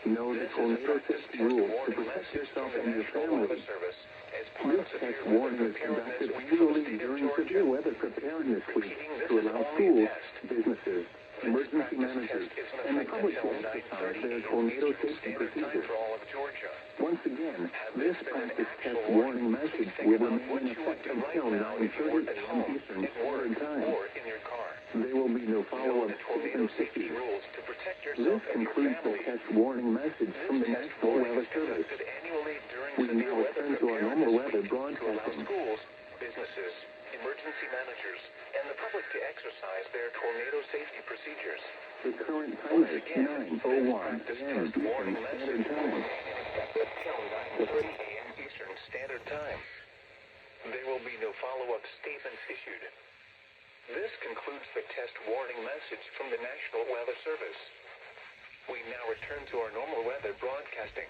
Know the tornado safety rules to protect yourself and your family. This test warning is conducted annually during severe weather preparedness week to allow schools, businesses, emergency managers, and the public to exercise their tornado safety procedures. Once again, this practice test warning message will remain in effect until 9:30 a.m. Eastern Standard Time. There will be no follow-up statements issued. This concludes the test warning message from the National Weather Service. We now return to our normal weather broadcasting. Schools, businesses, emergency managers, and the public to exercise their tornado safety procedures. The current time is 9:01 a.m. Eastern Standard Time. Until 9:30 a.m. Eastern Standard Time. There will be no follow-up statements issued. This concludes the test warning message from the National Weather Service. We now return to our normal weather broadcasting.